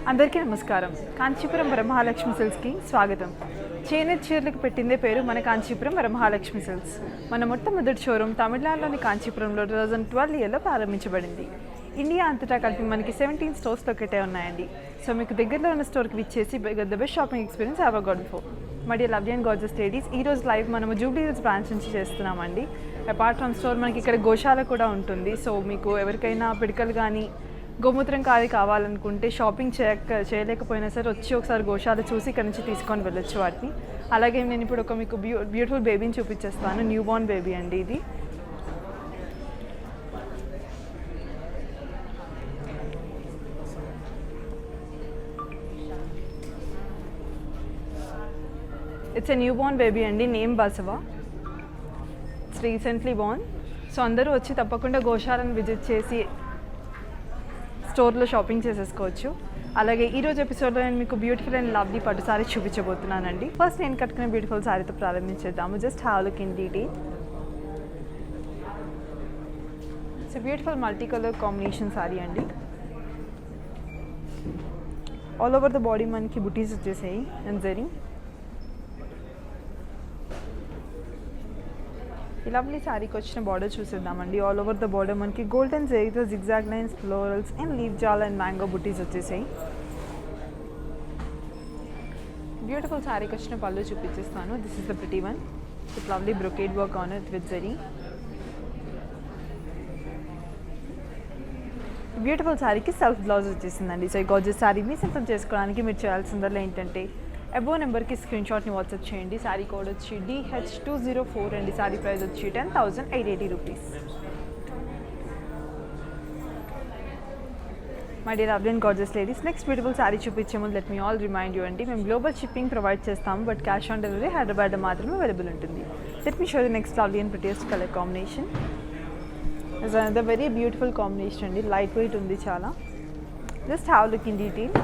అందరికీ నమస్కారం. కాంచీపురం వరమహాలక్ష్మి సిల్క్స్కి స్వాగతం. చేనేత చీరలకు పెట్టిందే పేరు మన కాంచీపురం వరమహాలక్ష్మి సిల్క్స్. మన మొట్టమొదటి షోరూమ్ తమిళనాడులోని కాంచీపురంలో 2012లో ప్రారంభించబడింది. ఇండియా అంతటా కలిపి మనకి 17 స్టోర్స్ లొకేటే ఉన్నాయండి. సో మీకు దగ్గరలో ఉన్న స్టోర్కి విచ్చేసి the best shopping experience have a God before. My dear lovely and gorgeous ladies, ఈరోజు లైవ్ మనము జూబ్లీ హిల్స్ బ్రాంచ్ నుంచి చేస్తున్నామండి. అపార్ట్ ఫ్రమ్ స్టోర్ మనకి ఇక్కడ గోశాల కూడా ఉంటుంది. సో మీకు ఎవరికైనా పిడకలు కానీ గోమూత్రం కావాలనుకుంటే షాపింగ్ చేయలేకపోయినా సరే వచ్చి ఒకసారి గోశాల చూసి ఇక్కడ నుంచి తీసుకొని వెళ్ళొచ్చు వాటిని. అలాగే నేను ఇప్పుడు ఒక మీకు బ్యూటిఫుల్ బేబీని చూపించేస్తాను. న్యూ బోర్న్ బేబీ అండి ఇది. It's a new born baby అండి. Name Basava. It's recently born. So అందరూ వచ్చి తప్పకుండా గోశాలను విజిట్ చేసి స్టోర్లో షాపింగ్ చేసేసుకోవచ్చు. అలాగే ఈరోజు ఎపిసోడ్లో నేను మీకు బ్యూటిఫుల్ అండ్ లవ్లీ పట్టు సారీ చూపించబోతున్నానండి. ఫస్ట్ నేను కట్టుకునే బ్యూటిఫుల్ సారీతో ప్రారంభించేద్దాము. Just have look in detail. It's beautiful multi colour combination sari అండి. ఆల్ ఓవర్ ద బాడీ మనకి బుటీస్ వచ్చేసాయి అండ్ జరీ. ఈ లవ్లీ శారీకి వచ్చిన బార్డర్ చూసేద్దామండి. ఆల్ ఓవర్ ద బార్డర్ మనకి గోల్డెన్ జరీతో zigzag lines, florals and leave jaal and mango butis వచ్చేసాయి. బ్యూటిఫుల్ శారీకి వచ్చిన పళ్ళు చూపించేస్తాను. This is the pretty one with lovely brocade work on it with zari. Beautiful శారీకి సెల్ఫ్ బ్లౌజ్ వచ్చేసిందండి. సో ఈ గార్జియస్ శారీ మీ సొంతం చేసుకోవడానికి మీరు చేయాల్సిందల్లా ఏంటంటే అబో నెంబర్కి స్క్రీన్ షాట్ని వాట్సాప్ చేయండి. శారీ కోడ్ వచ్చి DH204 అండి. శారీ ప్రైస్ వచ్చి 10,880 rupees. My dear lovely and gorgeous ladies, next beautiful sari చూపించే ముందు let me all remind you అండి, మేము గ్లోబల్ షిప్పింగ్ ప్రొవైడ్ చేస్తాము. But cash on delivery Hyderabad మాత్రమే అవైలబుల్ ఉంటుంది. Let me show the next lovely and prettiest colour combination. It's another very beautiful combination అండి. Light weight ఉంది చాలా. Just have look in detail.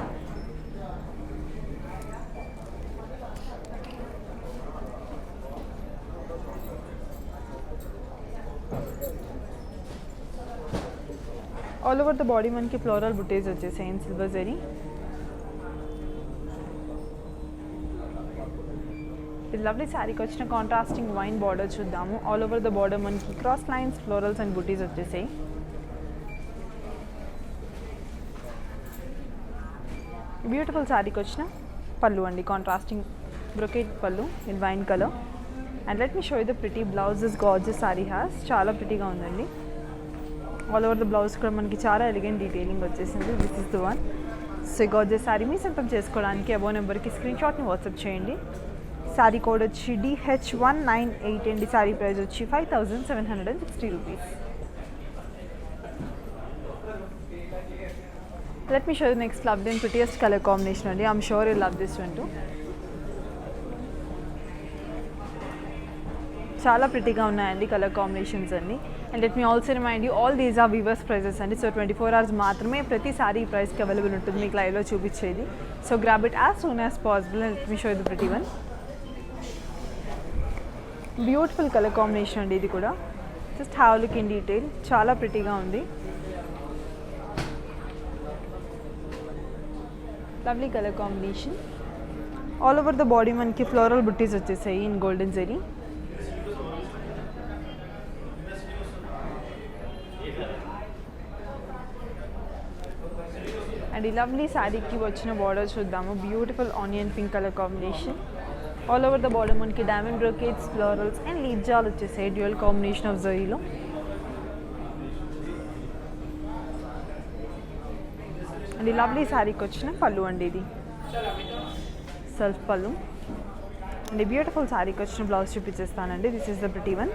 All over the body మనకి floral బుటీస్ వచ్చేసాయి in silver zari. ఈ lovely శారీకి వచ్చిన కాంట్రాస్టింగ్ వైన్ బార్డర్ చూద్దాము. ఆల్ ఓవర్ ద బార్డర్ మనకి క్రాస్ లైన్స్, ఫ్లోరల్స్ అండ్ బుటీస్ వచ్చేసాయి. బ్యూటిఫుల్ శారీకి వచ్చిన పళ్ళు అండి. కాంట్రాస్టింగ్ బ్రొకేట్ పళ్ళు in wine colour. And let me show you the pretty blouse this gorgeous sari has. చాలా ప్రిటీగా ఉందండి. ఆల్ ఓవర్ ద బ్లౌజ్ కూడా మనకి చాలా ఎలిగెంట్ డీటెయిలింగ్ వచ్చేసింది. This is the one. So gorgeous sari మీ సొంతం చేసుకోవడానికి అబో నెంబర్కి స్క్రీన్ షాట్ని వాట్సాప్ చేయండి. శారీ కోడ్ వచ్చి DH198 అండి. శారీ ప్రైస్ వచ్చి 5,760 rupees. Let me show the next lovely and prettiest colour combination అండి. I'm sure you love this one too. చాలా ప్రిటీగా ఉన్నాయండి కలర్ కాంబినేషన్స్ అన్ని. And let me also remind you all these are weavers prices అండి. So 24 hours మాత్రమే ప్రతి sorry ఈ ప్రైస్కి అవైలబుల్ ఉంటుంది మీకు లైవ్లో చూపించేది. So grab it as soon as possible. And let me show the pretty one. Beautiful colour combination అండి ఇది కూడా. Just have look in detail. చాలా ప్రిటీగా ఉంది. Lovely colour combination. All over the body మనకి ఫ్లోరల్ బుట్టీస్ వచ్చేసాయి ఇన్ గోల్డెన్ జరీ. అండ్ ఈ lovely శారీకి వచ్చిన బార్డర్ చూద్దాము. Beautiful onion pink colour combination. All over the border మనకి diamond brocades, florals and leave jaal వచ్చేసాయి డ్యూయల్ కాంబినేషన్ ఆఫ్ జరీలో. అండ్ ఈ లవ్లీ శారీకి వచ్చిన పళ్ళు అండి ఇది. సెల్ఫ్ పళ్ళు. అండ్ ఈ బ్యూటిఫుల్ శారీకి వచ్చిన బ్లౌజ్ చూపించేస్తానండి. This is the pretty one.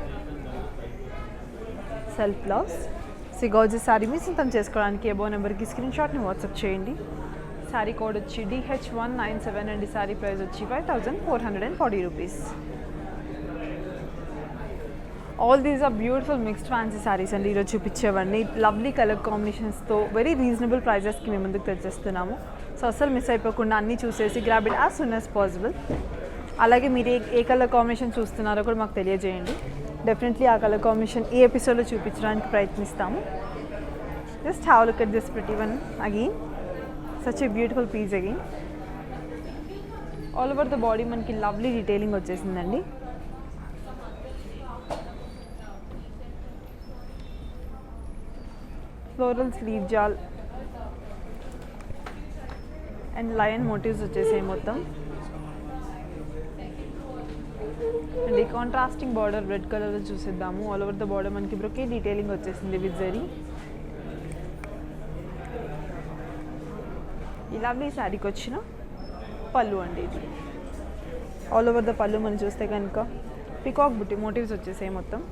Self blouse. So gorgeous sari మీ సొంతం చేసుకోవడానికి అబో నెంబర్కి స్క్రీన్ షాట్ని వాట్సాప్ చేయండి. శారీ కోడ్ వచ్చి DH197 అండి. శారీ ప్రైస్ వచ్చి 5,440 rupees. All these are beautiful mixed fancy saris అండి ఈరోజు చూపించేవన్నీ. లవ్లీ కలర్ కాంబినేషన్స్తో వెరీ రీజనబుల్ ప్రైజెస్కి మేము ముందుకు తెచ్చేస్తున్నాము. సో అస్సలు మిస్ అయిపోకుండా అన్నీ చూసేసి grab it as soon as possible. అలాగే మీరు ఏ కలర్ కాంబినేషన్ చూస్తున్నారో కూడా మాకు తెలియజేయండి. డెఫినెట్లీ ఆ కలర్ కాంబినేషన్ ఈ ఎపిసోడ్లో చూపించడానికి ప్రయత్నిస్తాము. Just have look at this pretty one again. So such a beautiful piece again. All over the body మనకి లవ్లీ డీటెయిలింగ్ వచ్చేసిందండి. Floral sleeve jaal and lion motifs వచ్చేసాయి మొత్తం. అండ్ ఈ కాంట్రాస్టింగ్ బార్డర్ రెడ్ కలర్లో చూసేద్దాము. ఆల్ ఓవర్ ద బార్డర్ మనకి బ్రొకే detailing వచ్చేసింది with zari. ఈ లవ్లీ శారీకి వచ్చిన పళ్ళు అండి ఇది. ఆల్ ఓవర్ ద పళ్ళు మనం చూస్తే కనుక పికాక్ బుట్టి మోటివ్స్ వచ్చేసాయి మొత్తం.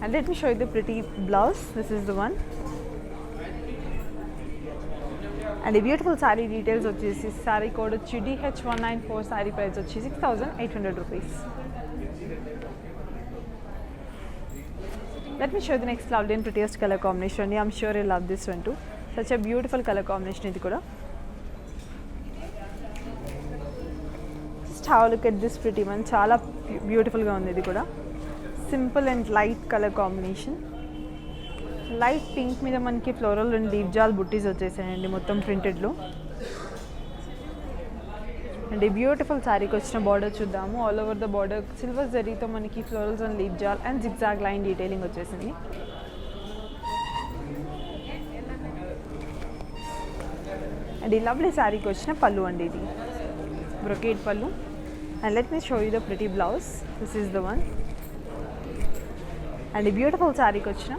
And let me show you the pretty blouse. This is the one. And the beautiful saree details వచ్చేసి saree code వచ్చి DH194, saree price వచ్చి 6,800 rupees. Let me show you the next lovely and prettiest color combination. I'm sure you love this one too. Such a beautiful color combination ఇది కూడా. Just have a look at this pretty one. చాలా beautiful గా ఉంది ఇది కూడా. Simple and light colour combination. Light pink మీద మనకి floral and deep జాల్ బుట్టీస్ వచ్చేసాయండి మొత్తం ప్రింటెడ్లో. అండ్ ఈ బ్యూటిఫుల్ శారీకి వచ్చిన బార్డర్ చూద్దాము. All over the border silver జరీతో మనకి florals and deep jaal and zigzag line detailing వచ్చేసింది. అండ్ ఈ లవ్లీ శారీకి వచ్చిన పళ్ళు అండి ఇది, బ్రొకేట్ పళ్ళు. And let me show you the pretty blouse. This is the one. And ఈ బ్యూటిఫుల్ శారీకి వచ్చిన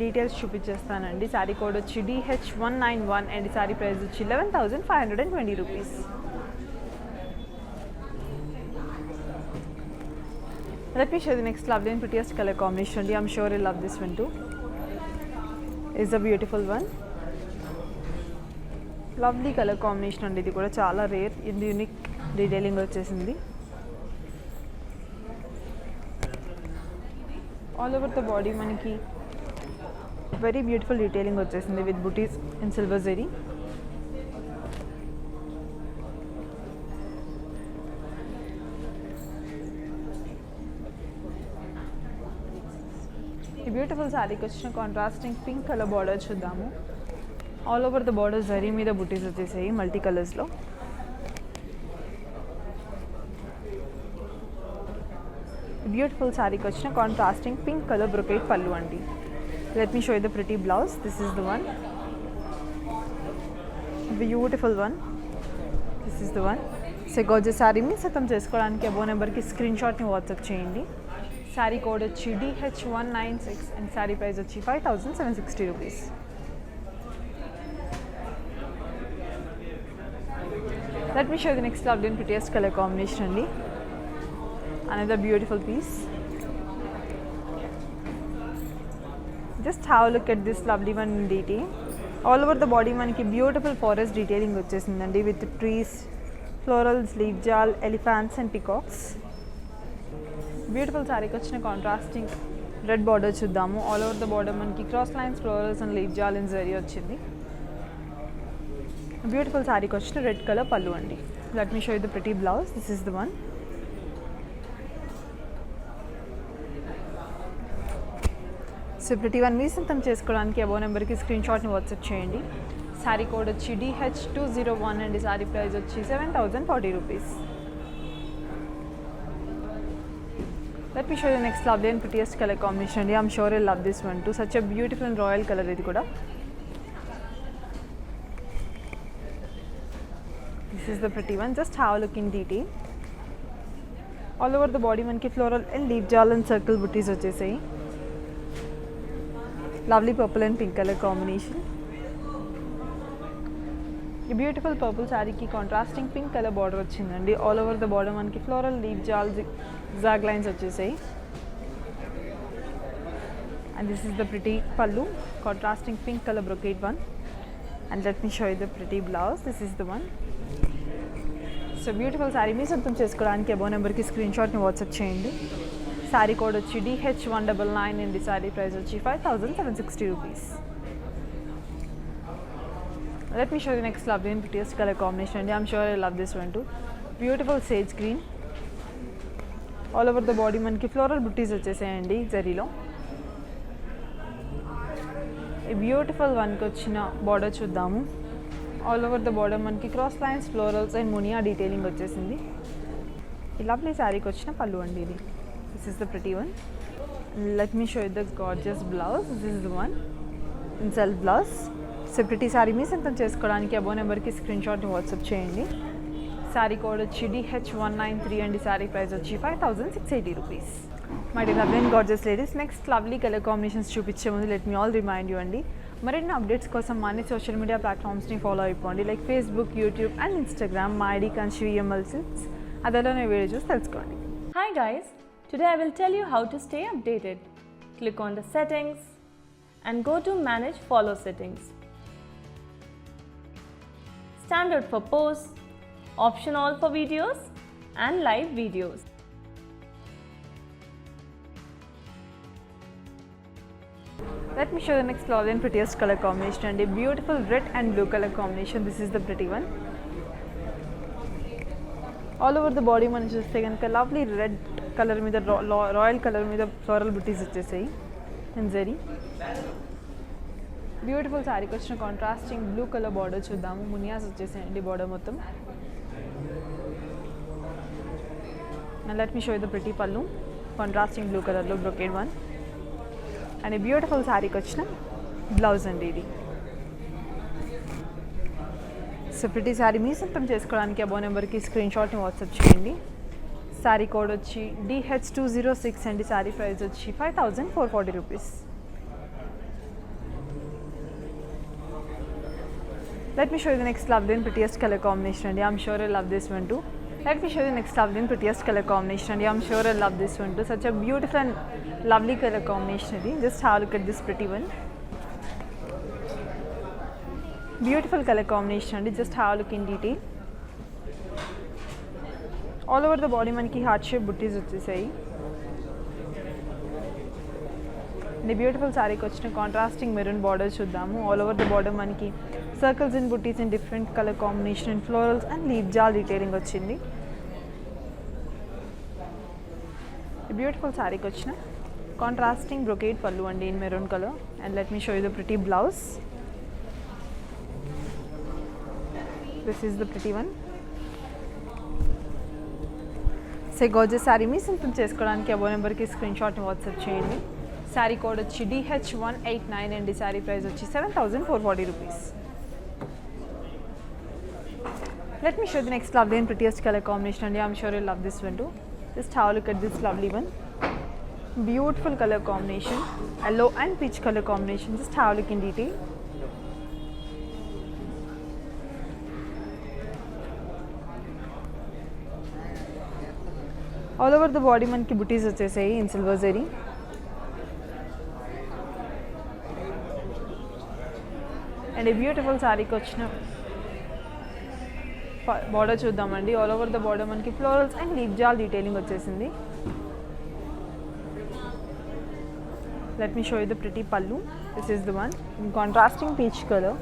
డీటెయిల్స్ చూపించేస్తానండి. శారీ కోడ్ వచ్చి DH191 అండ్ శారీ ప్రైస్ వచ్చి 11,520 rupees. Let me show you the next lovely and prettiest color combination. I'm sure you love this one too. It's a beautiful one. Lovely color combination అండి ఇది కూడా, చాలా rare. ఇది unique detailing వచ్చేసింది. All over the body మనకి very beautiful detailing వచ్చేసింది with buttis in silver zari. ఈ beautiful శారీకి వచ్చిన కాంట్రాస్టింగ్ పింక్ కలర్ బార్డర్ చూద్దాము. All over the border zari మీద బుటీస్ వచ్చేసాయి మల్టీ కలర్స్లో. బ్యూటిఫుల్ శారీకి వచ్చిన కాంట్రాస్టింగ్ పింక్ కలర్ బ్రొకేట్ పళ్ళు అండి. Let me show you the pretty blouse. This is the one. Beautiful one. This is the one. So gorgeous శారీని సిద్ధం చేసుకోవడానికి అబో నెంబర్కి స్క్రీన్ షాట్ని వాట్సాప్ చేయండి. శారీ కోడ్ వచ్చి DH196 అండ్ శారీ ప్రైస్ వచ్చి 5,760 rupees. Let me show the next lovely and prettiest colour combination అండి. Another beautiful piece. Just have a look at this lovely one in detail. All over the body మనకి beautiful forest detailing వచ్చేసిందండి with trees, florals, leaf jaal, elephants and peacocks. Beautiful శారీకి వచ్చిన contrasting red border చూద్దాము. All over the border మనకి cross lines, florals and leave jaal in zari వచ్చింది. Beautiful శారీకి వచ్చిన red colour పళ్ళు అండి. Let me show you the pretty blouse. This is the one. So ప్రతి వన్ మీ సొంతం చేసుకోవడానికి అబో నెంబర్కి స్క్రీన్ షాట్ని వాట్సాప్ చేయండి. శారీ కోడ్ వచ్చి DH201 అండి. శారీ ప్రైస్ వచ్చి 7,040 rupees. Let me show you next lovely and prettiest colour combination అండి. I'm sure you love this one too. Such a beautiful and royal colour ఇది కూడా. This is the pretty one. Just have look in detail. All over the body మనకి floral and leave jaal and circle butis వచ్చేసాయి. Lovely purple and pink colour combination. ఈ beautiful purple శారీకి contrasting pink colour border వచ్చిందండి. All over the border మనకి floral, leave jaal, zag lines వచ్చేసాయి. And this is the pretty pallu, contrasting pink colour brocade one. And let me show you the pretty blouse. This is the one. So beautiful sari మీ సొంతం చేసుకోవడానికి అబో నెంబర్కి screen షాట్ని WhatsApp చేయండి. Sari code వచ్చి DH199 అండి. Sari price వచ్చి 5,760 rupees. Let me show the next lovely and prettiest colour combination అండి. I'm sure I love this one too. Beautiful sage green. All over the body మనకి ఫ్లోరల్ బుట్టీస్ వచ్చేసాయండి జరీలో. ఈ beautiful వన్కి వచ్చిన బార్డర్ చూద్దాము. ఆల్ ఓవర్ ద బార్డర్ మనకి cross lines, florals and munia detailing వచ్చేసింది. ఈ లవ్లీ శారీకి వచ్చిన పళ్ళు అండి ఇది. This is the pretty one. Let me show you the gorgeous blouse. This is the one in self blouse. So pretty sari మీ సొంతం చేసుకోవడానికి అబో నెంబర్కి స్క్రీన్ షాట్ వాట్సాప్ చేయండి. శారీ కోడ్ వచ్చి DH193 అండి. శారీ ప్రైస్ వచ్చి 5680 rupees. My dear lovely and gorgeous ladies, next lovely colour combinations చూపించే ముందు let me all remind you అండి, మరిన్ని అప్డేట్స్ కోసం మా అన్ని సోషల్ మీడియా ప్లాట్ఫామ్స్ని ఫాలో అయిపోండి. Like Facebook, YouTube and Instagram. మా ఐడి కాన్షి EML Silks. అదలోనే వీడియో చూసి తెలుసుకోండి. Hi guys, today I will tell you how to stay updated. Click on the settings and go to manage follow settings. Standard for posts, option all for videos and live videos. Let me show the next lovely and prettiest color combination and a beautiful red and blue color combination. This is the pretty one. All over the body మనం చూస్తే కనుక lovely red colour మీద royal colour మీద floral బుటీస్ వచ్చేసాయి and zari. Beautiful శారీకి వచ్చిన contrasting blue colour border చూద్దాము. మునియాస్ వచ్చేసాయండి బార్డర్ మొత్తం. And let me show the pretty పళ్ళు, కాంట్రాస్టింగ్ బ్లూ కలర్లో బ్రొకేడ్ వన్. అండ్ ఈ బ్యూటిఫుల్ శారీకి వచ్చిన బ్లౌజ్ అండి ఇది. సో ప్రిటీ శారీ మీ సొంతం చేసుకోవడానికి అబో నెంబర్కి స్క్రీన్ షాట్ని వాట్సాప్ చేయండి. శారీ కోడ్ వచ్చి DH206 అండి. శారీ ప్రైస్ వచ్చి 5440 rupees. Let me show you the next lovely and prettiest color combination and I'm sure you'll love this one too. Let me show you the next lovely and prettiest color combination and I'm sure you'll love this one too. Such a beautiful and lovely color combination. Just have a look at this pretty one. Beautiful color combination and just have a look in detail. All over the body మనకి heart shape buttis వచ్చేసాయి. ఈ beautiful శారీకి వచ్చిన contrasting maroon border చూద్దాము. All over the border మనకి circles and buttis in different colour combination and florals and leave jaal detailing వచ్చింది. ఈ beautiful శారీకి వచ్చిన కాంట్రాస్టింగ్ బ్రొకేడ్ పళ్ళు అండి in maroon colour. And let me show you the pretty blouse. This is the pretty one. So gorgeous sari మీ సొంతం చేసుకోవడానికి అబో నెంబర్కి స్క్రీన్ షాట్ని వాట్సాప్ చేయండి. శారీ కోడ్ వచ్చి DH189 అండి. శారీ ప్రైస్ వచ్చి 7440 rupees. Let me show the next lovely and prettiest colour combination అండి. I'm sure you love this one too. Just have look at this lovely one. Beautiful colour combination, yellow and peach color combination. Just have a look in detail. All over the body మనకి బుటీస్ వచ్చేసాయి in silver zari. And ఈ beautiful శారీకి వచ్చిన border చూద్దామండి. All over the border మనకి florals and leave jaal detailing వచ్చేసింది. Let me show you the pretty pallu. This is the one in contrasting peach colour.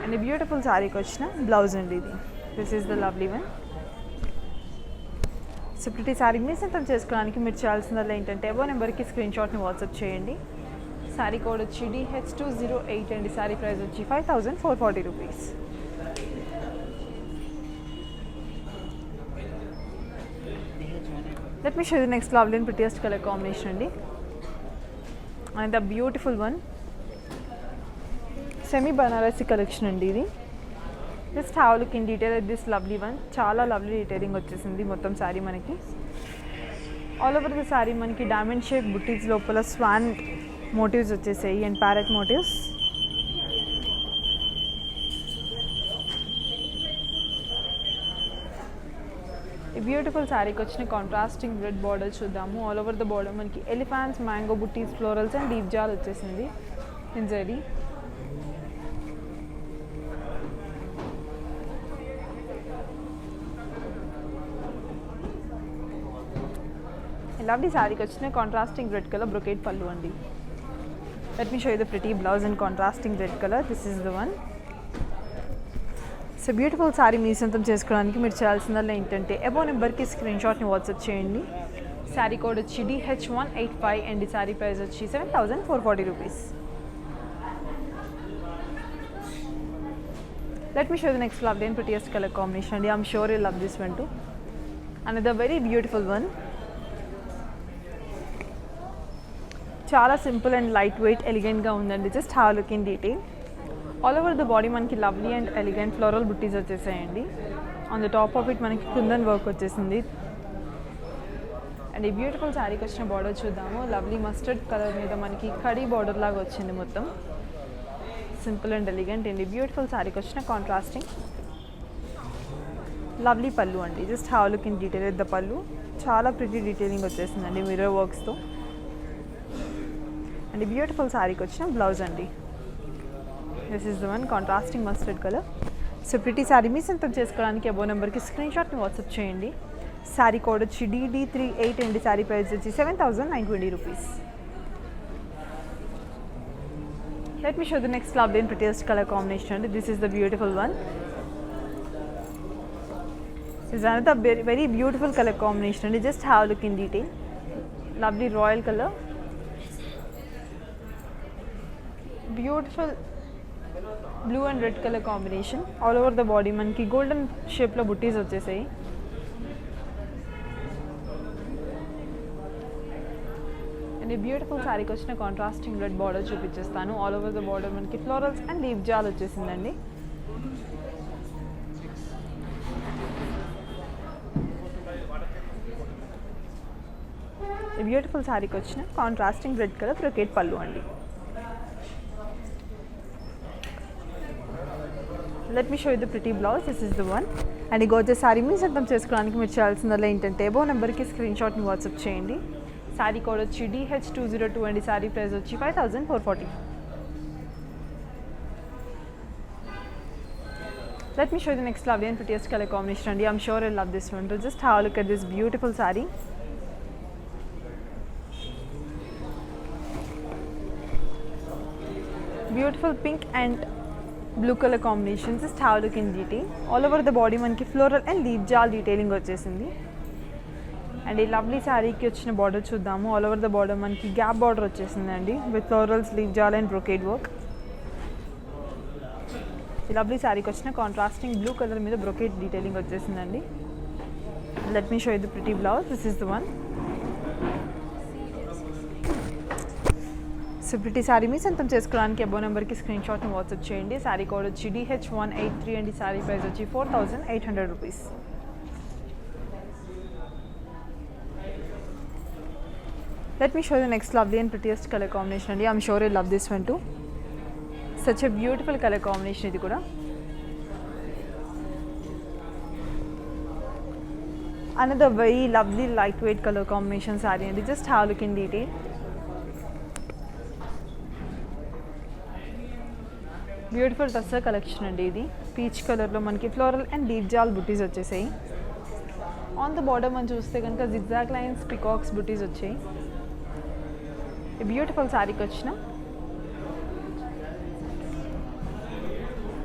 And ఈ beautiful శారీకి వచ్చిన బ్లౌజ్ అండి ఇది. This is the lovely one. So pretty sari మీ సొంతం చేసుకోవడానికి మీరు చేయాల్సిందల్లా ఏంటంటే అబో నెంబర్కి స్క్రీన్ షాట్ని వాట్సాప్ చేయండి. శారీ కోడ్ వచ్చి DH208 అండి. శారీ ప్రైస్ వచ్చి 5440 rupees. Let me show the next lovely and prettiest colour combination అండి. And the beautiful one semi Banarasi collection అండి ఇది. Just have look in detail at this lovely one. చాలా lovely detailing వచ్చేసింది మొత్తం శారీ మనకి. ఆల్ ఓవర్ ద శారీ మనకి diamond shape బుటీస్ లోపల Schwann motifs వచ్చేసాయి అండ్ ప్యారెట్ మోటివ్స్. ఈ బ్యూటిఫుల్ శారీకి వచ్చిన కాంట్రాస్టింగ్ రెడ్ బార్డర్ చూద్దాము. ఆల్ ఓవర్ ద బార్డర్ మనకి elephants, mango buttis, florals and deep జాల్ వచ్చేసింది ఇన్ జరీ. లవ్లీ శారీకి వచ్చిన కాంట్రాస్టింగ్ రెడ్ కలర్ బ్రొకేడ్ పళ్ళు అండి. Let me show you the pretty blouse in contrasting red colour. This is the one. So beautiful sari మీ సొంతం చేసుకోవడానికి మీరు చేయాల్సిందల్లా ఏంటంటే అబో నెంబర్కి స్క్రీన్ షాట్ని వాట్సాప్ చేయండి. శారీ కోడ్ వచ్చి DH185 అండ్ ఈ శారీ ప్రైస్ వచ్చి 7440 rupees. Let me show you the next lovely and prettiest color combination. And I'm sure you'll love this one too. Another very beautiful one. Chala simple and lightweight, elegant ga undandi. Just have a look in detail. All over the body manaki lovely and elegant floral butties vachesayandi. On the top of it manaki kundan work vachesindi. And a beautiful saree ki vachina border chuddaamu. Lovely mustard color meeda manaki kadi border laga vachindi mottham. Simple and elegant and a beautiful saree kochina contrasting lovely pallu andi. Just have a look in detail at the pallu. Chala pretty detailing vachesindandi mirror works tho. And a beautiful saree kochina blouse andi. This is the one, contrasting mustard color. So pretty saree మీ సొంతం చేసుకోవడానికి అబో నెంబర్కి screen షాట్ని WhatsApp చేయండి. Sari code వచ్చి DD38 అండి. Sari price వచ్చి 7920 rupees. Let me show the next lovely and prettiest color combination. This is the beautiful one. This is another very beautiful color combination. Just have a look in detail. Lovely royal color. Beautiful blue and red color combination. All over the body manki golden shape lo butties vachesayi. And a beautiful saree ki vachina contrasting red border చూపించేస్తాను. All over the border మనకి florals and leaf జాల్ వచ్చేసిందండి. A beautiful saree ki vachina contrasting red color brocade pallu అండి. Let me show you the pretty blouse. This is the one. And ఈ gorgeous saree మీ సొంతం చేసుకోవడానికి మీరు చేయాల్సిందల్లా ఏంటంటే అబో నెంబర్కి స్క్రీన్ షాట్ని వాట్సాప్ చేయండి. శారీ కోడ్ వచ్చి DH202 అండి. శారీ ప్రైస్ వచ్చి 5440. Let me show you the next lovely and prettiest color combination అండి. I'm sure you'll love this one. So just have a look at this beautiful saree. Beautiful pink and blue color combination. Just have a look in detail. All over the body మనకి floral and leaf jaal detailing వచ్చేసింది. And ఈ lovely శారీకి వచ్చిన border చూద్దాము. All over the border మనకి gap border వచ్చేసిందండి with florals, leaf jaal and brocade work. ఈ lovely శారీకి వచ్చిన కాంట్రాస్టింగ్ బ్లూ కలర్ మీద బ్రొకేడ్ డీటెయిలింగ్ వచ్చేసిందండి. Let me show you the pretty blouse. This is the one. So pretty sari మీ సొంతం చేసుకోవడానికి అబో నెంబర్కి స్క్రీన్ షాట్ని వాట్సాప్ చేయండి. శారీ కోడ్ వచ్చి DH183 అండి. శారీ ప్రైస్ వచ్చి 4800 rupees. Let me show you the next lovely and prettiest color combination. I'm sure you'll love this one too. Such a beautiful color combination ఇది కూడా. Another very lovely lightweight color combination saree and just have a look in detail. Beautiful tussar collection అండి ఇది. Peach కలర్లో మనకి floral and leave జాల్ బుటీస్ వచ్చేసాయి. On the border మనం చూస్తే కనుక జిగ్జాగ్ లైన్స్, పికాక్స్ బుటీస్ వచ్చాయి. ఈ బ్యూటిఫుల్ శారీకి వచ్చిన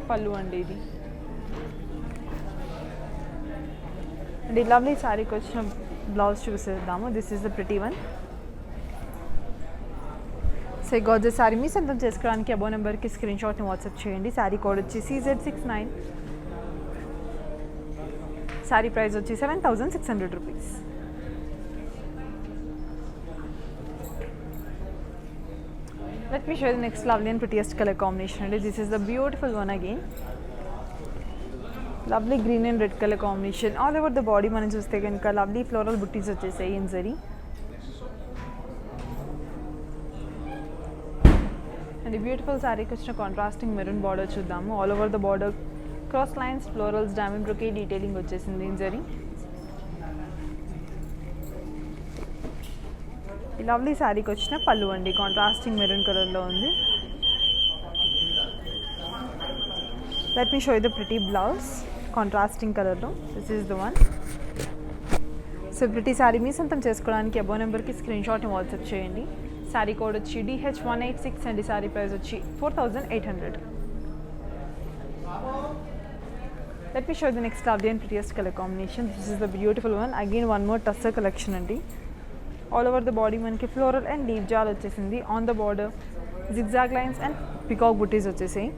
పళ్ళు అండి ఇది. అండ్ ఈ లవ్లీ శారీకి వచ్చిన బ్లౌజ్ చూసేద్దాము. This is the pretty one. So ఈ గార్జెస్ శారీ మీ సొంతం చేసుకోవడానికి అబో నెంబర్కి స్క్రీన్ షాట్ని వాట్సాప్ చేయండి. శారీ కోడ్ వచ్చి CZ69. శారీ ప్రైస్ వచ్చి 7600 rupees. Let me show you the next lovely and prettiest color combination. This is the beautiful one again. Lovely green and red color combination. All over the body మనం చూస్తే కనుక lovely floral butties వచ్చేసాయి in zari. And the beautiful saree వచ్చిన contrasting maroon border చూద్దాము. All over the border cross lines, florals, diamond brocade detailing వచ్చేసింది in zari. ఈ lovely శారీకి వచ్చిన పళ్ళు అండి. కాంట్రాస్టింగ్ మెరూన్ కలర్లో ఉంది. Let me show you the pretty blouse. Contrasting కలర్లో. This is the one. So pretty sari మీ సొంతం చేసుకోవడానికి అబో నెంబర్కి స్క్రీన్ షాట్ని వాట్సాప్ చేయండి. శారీ కోడ్ వచ్చి DH186 అండి. శారీ ప్రైస్ వచ్చి 4800. Let me show the next lovely and prettiest color combination. This is the beautiful one. Again one more tussar collection అండి. All over the body మనకి ఫ్లోరల్ అండ్ లీవ్ జాల్ వచ్చేసింది. On the border zigzag lines and peacock బుటీస్ వచ్చేసాయి.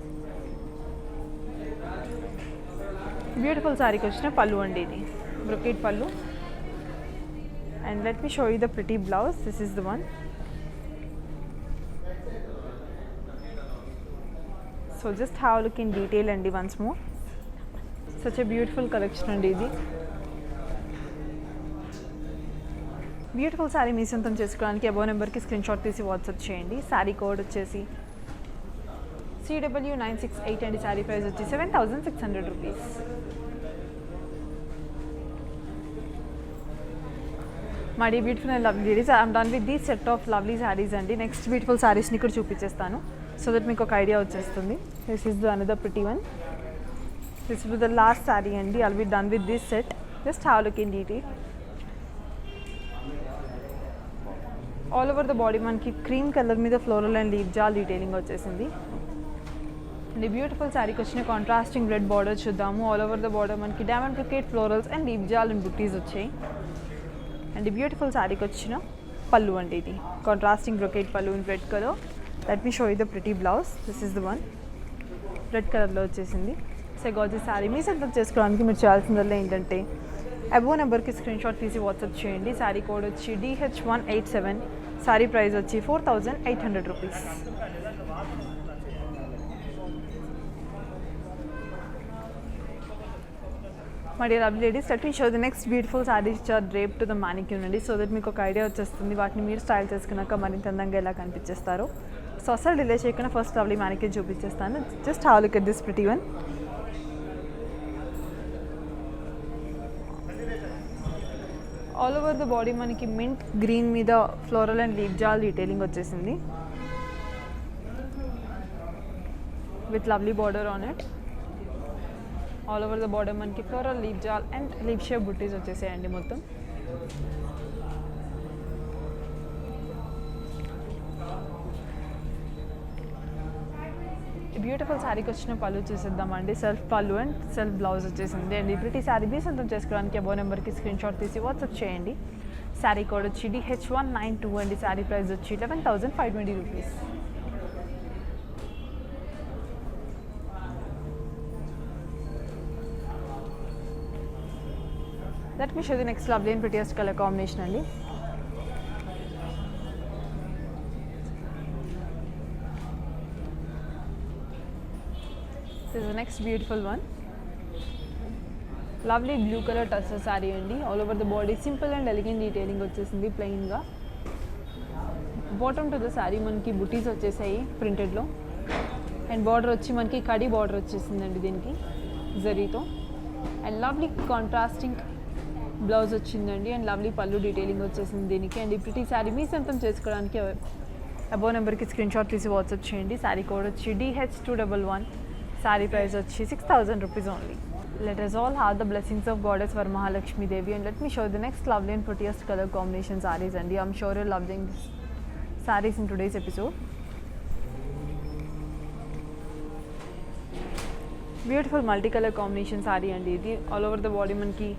Beautiful శారీకి వచ్చిన పళ్ళు అండి, ఇది బ్రొకేట్ పళ్ళు. And let me show you the pretty blouse. This is the one. So just have look in detail అండి once more. Such a beautiful collection అండి ఇది. బ్యూటిఫుల్ శారీ మీ సొంతం చేసుకోవడానికి అబో నెంబర్కి స్క్రీన్ షాట్ తీసి వాట్సాప్ చేయండి. శారీ కోడ్ వచ్చేసి CW968 అండి. శారీ ప్రైస్ వచ్చి 7,600 rupees. My the beautiful and lovely ladies, I'm done with these set of lovely saris అండి. నెక్స్ట్ బ్యూటిఫుల్ శారీస్ని ఇక్కడ చూపించేస్తాను సో దట్ మీకు ఒక ఐడియా వచ్చేస్తుంది. This is the another pretty one. This is the last sari అండి. I'll be done with this set. Just have look in detail. All over the body మనకి cream colour మీద floral and leave jaal detailing వచ్చేసింది. And beautiful శారీకి వచ్చిన contrasting red border చూద్దాము. All over the border మనకి diamond brocade florals and leave jaal and buttis వచ్చాయి. And beautiful శారీకి వచ్చిన పళ్ళు అండి, ఇది కాంట్రాస్టింగ్ బ్రొకేట్ పళ్ళు in red colour. Let me show you the pretty blouse. This is the one. Red కలర్లో వచ్చేసింది. సో గాజీ శారీ మీ సొంతం చేసుకోవడానికి మీరు చేయాల్సిందల్లా ఏంటంటే అబో నెంబర్కి స్క్రీన్ షాట్ తీసి వాట్సాప్ చేయండి. శారీ కోడ్ వచ్చి DH187. శారీ ప్రైస్ వచ్చి 4,800 rupees. My dear lovely ladies, let me show the next beautiful saris which are drape to the manicure అండి. సో దట్ మీకు ఒక ఐడియా వచ్చేస్తుంది వాటిని మీరు స్టైల్ చేసుకున్నాక మరింత అందంగా ఎలా కనిపించేస్తారో. సో అసలు డిలే చేయకుండా ఫస్ట్ లవ్లీ మానిక్యూర్ చూపించేస్తాను. Just have look at this pretty one. All over the body మనకి మింట్ గ్రీన్ మీద floral and leave jaal detailing వచ్చేసింది with lovely border on it. All over the border మనకి floral leave jaal and leave shape buttis వచ్చేసాయండి మొత్తం. Beautiful శారీకి వచ్చిన పళ్ళు చూసేద్దామండి. Self pallu and self blouse వచ్చేసింది. అండ్ ఈ ప్రతి శారీ మీ సొంతం చేసుకోవడానికి అబో నెంబర్కి స్క్రీన్ షాట్ తీసి వాట్సాప్ చేయండి. శారీ కోడ్ వచ్చి DH192 అండి. శారీ ప్రైస్ వచ్చి 11,520 rupees. Let me show the next lovely and prettiest colour combination అండి. This is the next beautiful one. Lovely blue color tussar saree అండి. All over the body simple and elegant detailing వచ్చేసింది ప్లెయిన్గా. Bottom to the sari మనకి బుటీస్ వచ్చేసాయి ప్రింటెడ్లో. And border వచ్చి మనకి khadi border వచ్చేసిందండి దీనికి జరీతో. అండ్ లవ్లీ కాంట్రాస్టింగ్ బ్లౌజ్ వచ్చిందండి. అండ్ లవ్లీ పళ్ళు డీటెయిలింగ్ వచ్చేసింది దీనికి. అండ్ ఈ ప్రతి శారీ మీ సొంతం చేసుకోవడానికి అబో నెంబర్కి స్క్రీన్ షాట్ తీసి వాట్సాప్ చేయండి. శారీ కోడ్ వచ్చి DH211. శారీ ప్రైస్ వచ్చి 6,000 rupees only. Let us all have the blessings of Goddess Varamahalakshmi Devi, and let me show the next lovely and prettiest color combination sarees. And I'm sure you're loving these sarees in today's episode. Beautiful multicolor combination saree and ఇది all over the body మనకి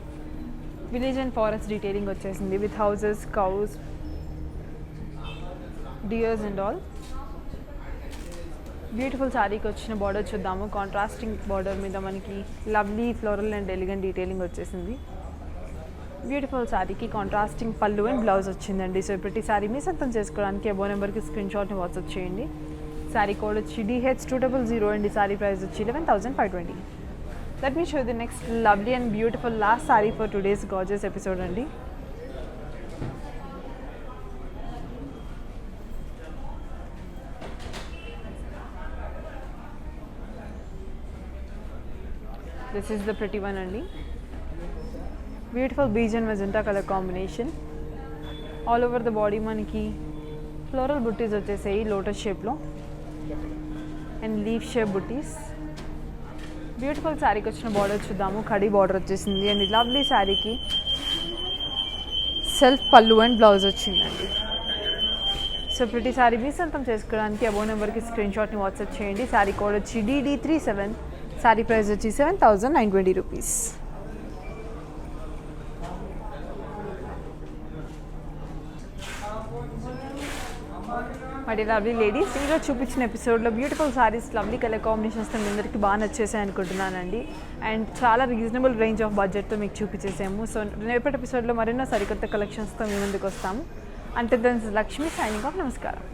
village and forest detailing వచ్చేసింది with houses, cows, deers and all. Beautiful శారీకి వచ్చిన border చూద్దాము. Contrasting border మీద మనకి lovely floral and elegant detailing వచ్చేసింది. Beautiful శారీకి కాంట్రాస్టింగ్ పళ్ళు అండ్ బ్లౌజ్ వచ్చిందండి. సో ప్రతి శారీ మీ సొంతం చేసుకోవడానికి అబో నెంబర్కి స్క్రీన్ షాట్ని వాట్సాప్ చేయండి. శారీ కోడ్ వచ్చి DH200 అండి. శారీ ప్రైస్ వచ్చి 11,520. Let me show the next lovely and beautiful last sari for today's gorgeous episode అండి. This is the pretty one అండి. Beautiful beige and magenta colour combination. All over the body మనకి floral buttis వచ్చేసాయి lotus షేప్లో and leaf shape buttis. Beautiful శారీకి వచ్చిన border చూద్దాము. Kadi border వచ్చేసింది. And lovely శారీకి సెల్ఫ్ పళ్ళు అండ్ బ్లౌజ్ వచ్చిందండి. సో ప్రతి శారీ మీ సొంతం చేసుకోవడానికి అబో నెంబర్కి స్క్రీన్ షాట్ని వాట్సాప్ చేయండి. శారీ కోడ్ వచ్చి DD37. శారీ ప్రైస్ వచ్చి 7,920 రూపీస్. మరి లవ్లీ లేడీస్, ఈరోజు చూపించిన ఎపిసోడ్లో బ్యూటిఫుల్ సారీస్, లవ్లీ కలర్ కాంబినేషన్స్తో మీ అందరికీ బాగా నచ్చేసాయి అనుకుంటున్నానండి. అండ్ చాలా రీజనబుల్ రేంజ్ ఆఫ్ బడ్జెట్తో మీకు చూపించేసాము. సో రేపటి ఎపిసోడ్లో మరెన్నో సరికొత్త కలెక్షన్స్తో మీ ముందుకు వస్తాము. అంటే దెన్ లక్ష్మి సైనింగ్ ఆఫ్. నమస్కారం.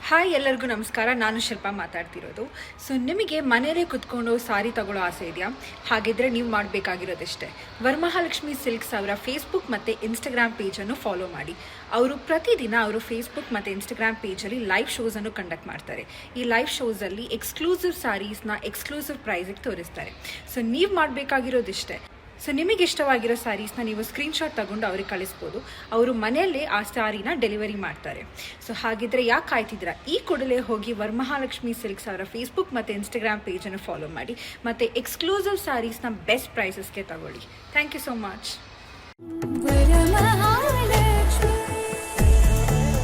ಹಾಯ್, ಎಲ್ಲರಿಗೂ ನಮಸ್ಕಾರ. ನಾನು ಶಿಲ್ಪಾ ಮಾತಾಡ್ತಿರೋದು. ಸೊ ನಿಮಗೆ ಮನೆಯಲ್ಲೇ ಕುತ್ಕೊಂಡು ಸಾರಿ ತಗೊಳ್ಳೋ ಆಸೆ ಇದೆಯಾ? ಹಾಗಿದ್ರೆ ನೀವು ಮಾಡಬೇಕಾಗಿರೋದಿಷ್ಟೇ, ವರಮಹಾಲಕ್ಷ್ಮಿ ಸಿಲ್ಕ್ಸ್ ಅವರ ಫೇಸ್ಬುಕ್ ಮತ್ತು ಇನ್ಸ್ಟಾಗ್ರಾಮ್ ಪೇಜನ್ನು ಫಾಲೋ ಮಾಡಿ. ಅವರು ಪ್ರತಿದಿನ ಅವರು ಫೇಸ್ಬುಕ್ ಮತ್ತು ಇನ್ಸ್ಟಾಗ್ರಾಮ್ ಪೇಜಲ್ಲಿ ಲೈವ್ ಶೋಸನ್ನು ಕಂಡಕ್ಟ್ ಮಾಡ್ತಾರೆ. ಈ ಲೈವ್ ಶೋಸಲ್ಲಿ ಎಕ್ಸ್ಕ್ಲೂಸಿವ್ ಸಾರೀಸ್ನ ಎಕ್ಸ್ಕ್ಲೂಸಿವ್ ಪ್ರೈಸಿಗೆ ತೋರಿಸ್ತಾರೆ. ಸೊ ನೀವು ಮಾಡಬೇಕಾಗಿರೋದಿಷ್ಟೇ, ಸೊ ನಿಮಗೆ ಇಷ್ಟವಾಗಿರೋ ಸ್ಯಾರೀಸ್ನ ನೀವು ಸ್ಕ್ರೀನ್ಶಾಟ್ ತಗೊಂಡು ಅವ್ರಿಗೆ ಕಳಿಸ್ಬೋದು. ಅವರು ಮನೆಯಲ್ಲೇ ಆ ಸ್ಯಾರಿನ ಡೆಲಿವರಿ ಮಾಡ್ತಾರೆ. ಸೊ ಹಾಗಿದ್ರೆ ಯಾಕೆ ಕಾಯ್ತಿದ್ದೀರಾ? ಈ ಕೂಡಲೇ ಹೋಗಿ ವರಮಹಾಲಕ್ಷ್ಮಿ ಸಿಲ್ಕ್ಸ್ ಅವರ ಫೇಸ್ಬುಕ್ ಮತ್ತು ಇನ್ಸ್ಟಾಗ್ರಾಮ್ ಪೇಜನ್ನು ಫಾಲೋ ಮಾಡಿ ಮತ್ತು ಎಕ್ಸ್ಕ್ಲೂಸಿವ್ ಸ್ಯಾರೀಸ್ನ ಬೆಸ್ಟ್ ಪ್ರೈಸಸ್ಗೆ ತಗೊಳ್ಳಿ. Thank you so much.